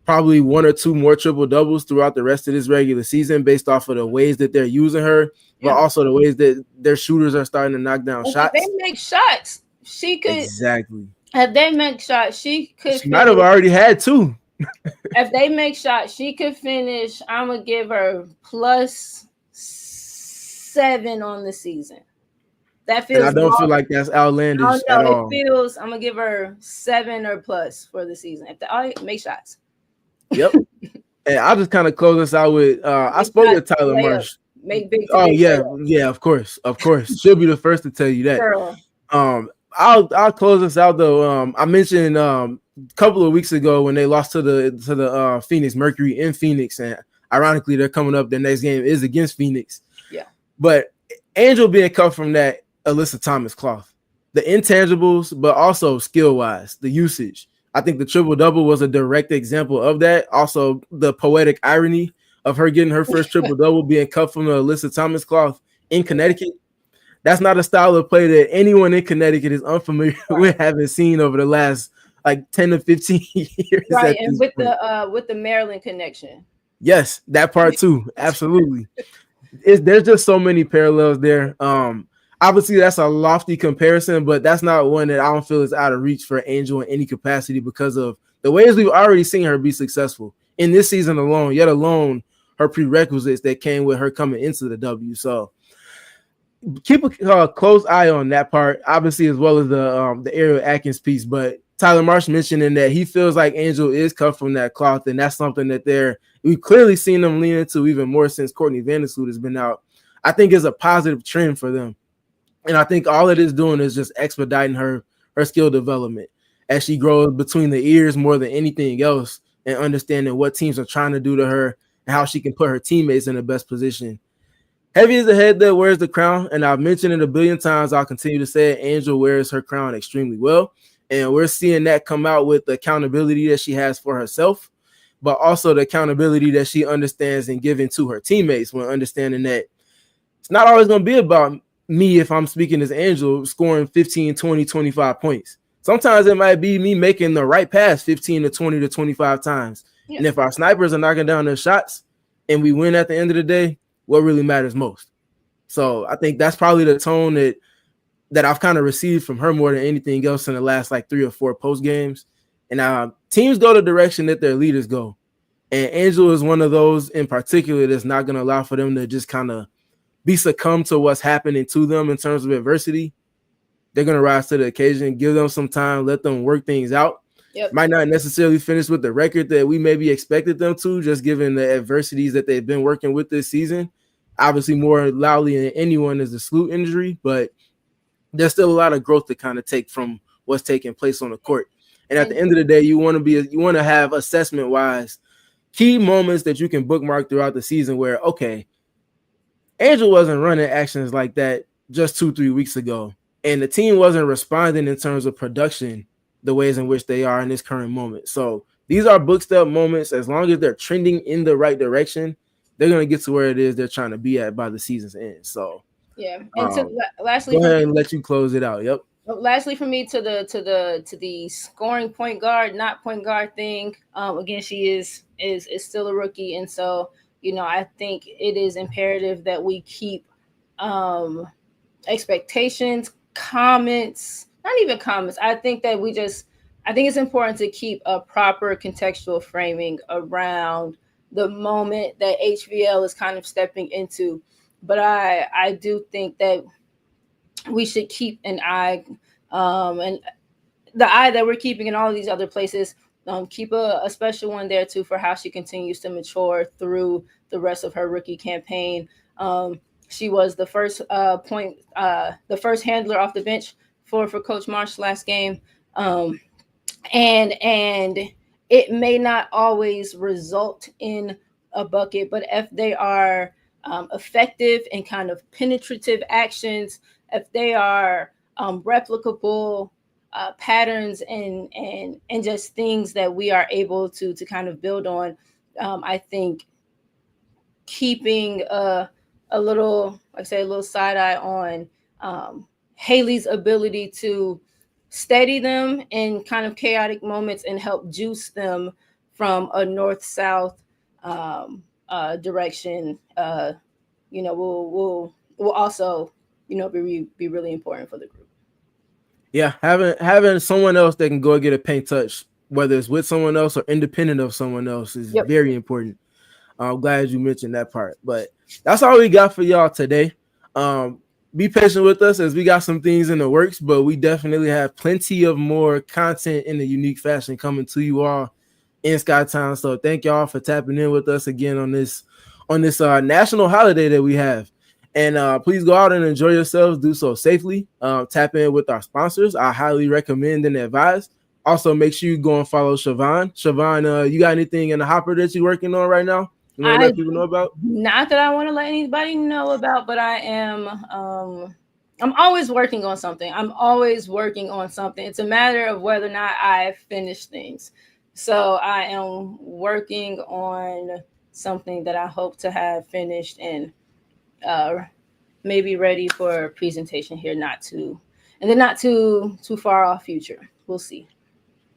[SPEAKER 1] probably one or two more triple doubles throughout the rest of this regular season based off of the ways that they're using her, but also the ways that their shooters are starting to knock down shots.
[SPEAKER 2] If they make shots, she could.
[SPEAKER 1] Exactly.
[SPEAKER 2] If they make shots, she could.
[SPEAKER 1] She might have already had two.
[SPEAKER 2] If they make shots, she could finish. I'm going to give her +7 on the season. That feels.
[SPEAKER 1] And I don't feel like that's outlandish at all.
[SPEAKER 2] It feels. I'm gonna give her 7 or plus for the season. If they make shots.
[SPEAKER 1] Yep. And I'll just kind of close this out with I spoke with Tyler Marsh.
[SPEAKER 2] Make big.
[SPEAKER 1] Oh yeah, of course. She'll be the first to tell you that.
[SPEAKER 2] Girl.
[SPEAKER 1] I'll close this out though. I mentioned a couple of weeks ago when they lost to the Phoenix Mercury in Phoenix, and ironically they're coming up. Their next game is against Phoenix.
[SPEAKER 2] Yeah.
[SPEAKER 1] But Angel being cut from that Alyssa Thomas cloth, the intangibles, but also skill wise, the usage. I think the triple double was a direct example of that. Also, the poetic irony of her getting her first triple double being cut from the Alyssa Thomas cloth in Connecticut. That's not a style of play that anyone in Connecticut is unfamiliar with having seen over the last like 10 to 15 years.
[SPEAKER 2] Right, and with the Maryland connection.
[SPEAKER 1] Yes, that part too. Absolutely. There's just so many parallels there. Obviously, that's a lofty comparison, but that's not one that I don't feel is out of reach for Angel in any capacity because of the ways we've already seen her be successful in this season alone, yet alone her prerequisites that came with her coming into the W. So keep a close eye on that part, obviously, as well as the Ariel Atkins piece. But Tyler Marsh mentioning that he feels like Angel is cut from that cloth, and that's something that we've clearly seen them lean into even more since Courtney Vandersloot has been out. I think is a positive trend for them. And I think all it is doing is just expediting her skill development as she grows between the ears more than anything else, and understanding what teams are trying to do to her and how she can put her teammates in the best position. Heavy is the head that wears the crown, and I've mentioned it a billion times. I'll continue to say it. Angel wears her crown extremely well, and we're seeing that come out with the accountability that she has for herself, but also the accountability that she understands and giving to her teammates, when understanding that it's not always going to be about me, if I'm speaking as Angel, scoring 15, 20, 25 points. Sometimes it might be me making the right pass 15 to 20 to 25 times. Yeah. And if our snipers are knocking down their shots and we win at the end of the day, what really matters most? So I think that's probably the tone that I've kind of received from her more than anything else in the last like 3 or 4 post games. And teams go the direction that their leaders go. And Angel is one of those in particular that's not going to allow for them to just kind of be succumb to what's happening to them in terms of adversity. They're going to rise to the occasion, give them some time, let them work things out. Yep. Might not necessarily finish with the record that we maybe expected them to, just given the adversities that they've been working with this season. Obviously, more loudly than anyone is the Sloot injury, but there's still a lot of growth to kind of take from what's taking place on the court. And at the end of the day, you want to have assessment wise key moments that you can bookmark throughout the season where, okay, Angel wasn't running actions like that just 2-3 weeks ago, and the team wasn't responding in terms of production the ways in which they are in this current moment. So these are book step moments. As long as they're trending in the right direction, they're going to get to where it is they're trying to be at by the season's end. So
[SPEAKER 2] yeah. And lastly,
[SPEAKER 1] go ahead and let you close it out. Yep.
[SPEAKER 2] Lastly, for me, to the scoring point guard, not point guard thing. Again, she is still a rookie, and so I think it is imperative that we keep expectations, comments, not even comments. I think it's important to keep a proper contextual framing around the moment that HVL is kind of stepping into. But I do think that we should keep an eye, and the eye that we're keeping in all of these other places, keep a special one there too for how she continues to mature through the rest of her rookie campaign. She was the first the first handler off the bench for Coach Marsh last game, and it may not always result in a bucket, but if they are effective and kind of penetrative actions, if they are replicable patterns and just things that we are able to kind of build on, I think keeping a little, like I say, a little side eye on Haley's ability to steady them in kind of chaotic moments and help juice them from a north-south direction, will also, be really important for the group.
[SPEAKER 1] Yeah, having someone else that can go get a paint touch, whether it's with someone else or independent of someone else, is very important. I'm glad you mentioned that part. But that's all we got for y'all today. Be patient with us as we got some things in the works, but we definitely have plenty of more content in a unique fashion coming to you all in Skytown. So thank y'all for tapping in with us again on this national holiday that we have. And please go out and enjoy yourselves. Do so safely. Tap in with our sponsors. I highly recommend and advise. Also, make sure you go and follow Siobhan. Siobhan, you got anything in the hopper that you're working on right now? You want to let people know about?
[SPEAKER 2] Not that I want to let anybody know about, but I am. I'm always working on something. It's a matter of whether or not I finish things. So I am working on something that I hope to have finished and maybe ready for a presentation here, not too far off future. We'll see.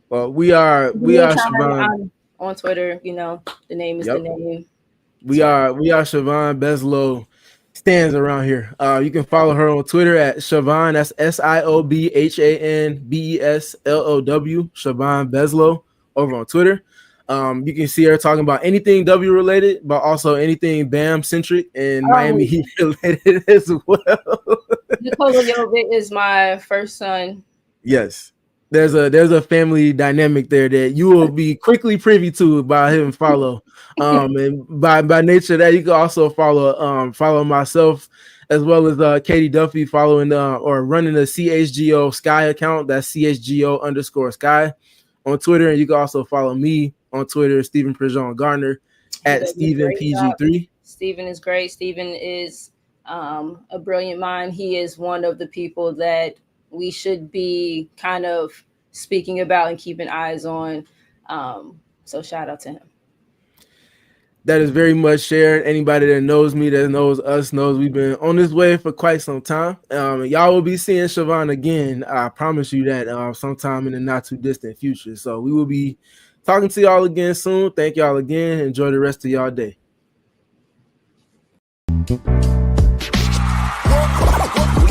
[SPEAKER 1] Well, we are Siobhan
[SPEAKER 2] on Twitter. The name is the name.
[SPEAKER 1] We are Siobhan Beslow stands around here. You can follow her on Twitter at Siobhan. That's SIOBHANBESLOW. Siobhan Beslow over on Twitter. You can see her talking about anything W related, but also anything BAM centric and Miami Heat related as well.
[SPEAKER 2] Nikola Jovic is my first son.
[SPEAKER 1] Yes. There's a family dynamic there that you will be quickly privy to by him follow. And by nature that you can also follow myself as well as Katie Duffy following or running the CHGO Sky account. That's CHGO_Sky on Twitter. And you can also follow me on Twitter, Stephen PridGeon-Garner at Stephen PG3.
[SPEAKER 2] Stephen is great. Stephen is a brilliant mind. He is one of the people that we should be kind of speaking about and keeping eyes on. So shout out to him.
[SPEAKER 1] That is very much shared. Anybody that knows me, that knows us, knows we've been on this way for quite some time. Y'all will be seeing Siobhan again. I promise you that sometime in the not too distant future. So we will be talking to y'all again soon. Thank y'all again. Enjoy the rest of y'all day.
[SPEAKER 3] We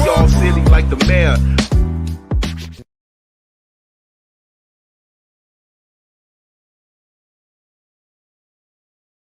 [SPEAKER 3] all silly like the mayor.